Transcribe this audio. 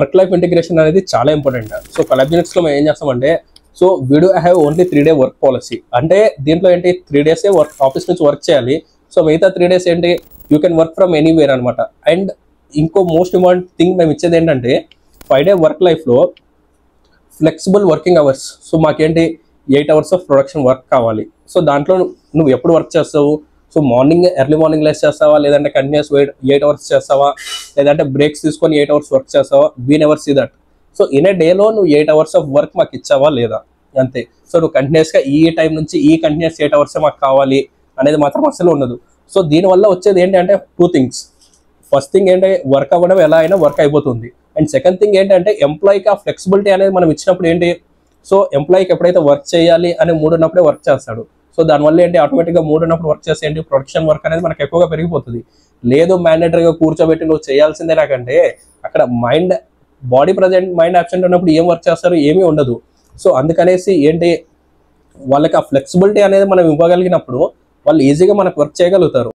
Work life integration అనేది చాలా important. So కొలాబినెక్స్ లో మేము ఏం చేస్తామంటే, so we do have only 3 day work policy. అంటే దీంట్లో ఏంటి 3 days వర్క్ ఆఫీస్ నుంచి వర్క్ చేయాలి. సో మిగతా 3 days ఏంటి you can work from anywhere అనమాట. అండ్ ఇంకో మోస్ట్ ఇంపార్టెంట్ థింగ్ మేము ఇచ్చేది ఏంటంటే 5 day వర్క్ లైఫ్లో ఫ్లెక్సిబుల్ వర్కింగ్ అవర్స్. సో మాకేంటి 8 hours ఆఫ్ ప్రొడక్షన్ వర్క్ కావాలి. సో దాంట్లో నువ్వు ఎప్పుడు వర్క్ చేస్తావు, సో ఎర్లీ మార్నింగ్ లెస్ చేస్తావా, లేదంటే కంటిన్యూస్ 8 hours చేస్తావా, లేదంటే బ్రేక్స్ తీసుకొని 8 hours వర్క్ చేస్తావా, we never see that. So in a డేలో నువ్వు 8 hours ఆఫ్ వర్క్ మాకు ఇచ్చావా లేదా అంతే. సో నువ్వు కంటిన్యూస్గా ఈ టైం నుంచి ఈ కంటిన్యూస్ 8 hours మాకు కావాలి అనేది మాత్రం అసలు ఉండదు. సో దీనివల్ల వచ్చేది ఏంటంటే 2 things. ఫస్ట్ థింగ్ ఏంటంటే వర్క్ అవ్వడం ఎలా అయినా వర్క్ అయిపోతుంది. అండ్ సెకండ్ థింగ్ ఏంటంటే ఎంప్లాయీకి ఆ ఫ్లెక్సిబిలిటీ అనేది మనం ఇచ్చినప్పుడు ఏంటి, సో ఎంప్లాయీకి ఎప్పుడైతే వర్క్ చేయాలి అనే మూడు ఉన్నప్పుడే వర్క్ చేస్తాడు. సో దానివల్ల ఏంటి ఆటోమేటిక్గా మూడు ఉన్నప్పుడు వర్క్ చేస్తే ఏంటి ప్రొడక్షన్ వర్క్ అనేది మనకు ఎక్కువగా పెరిగిపోతుంది. లేదు మ్యాండేటరీగా కూర్చోబెట్టి నువ్వు చేయాల్సిందే నాకంటే అక్కడ బాడీ ప్రజెంట్ మైండ్ అబ్సెంట్ ఉన్నప్పుడు ఏం వర్క్ చేస్తారు, ఏమీ ఉండదు. సో అందుకనేసి ఏంటి వాళ్ళకి ఆ ఫ్లెక్సిబిలిటీ అనేది మనం ఇవ్వగలిగినప్పుడు వాళ్ళు ఈజీగా మనకు వర్క్ చేయగలుగుతారు.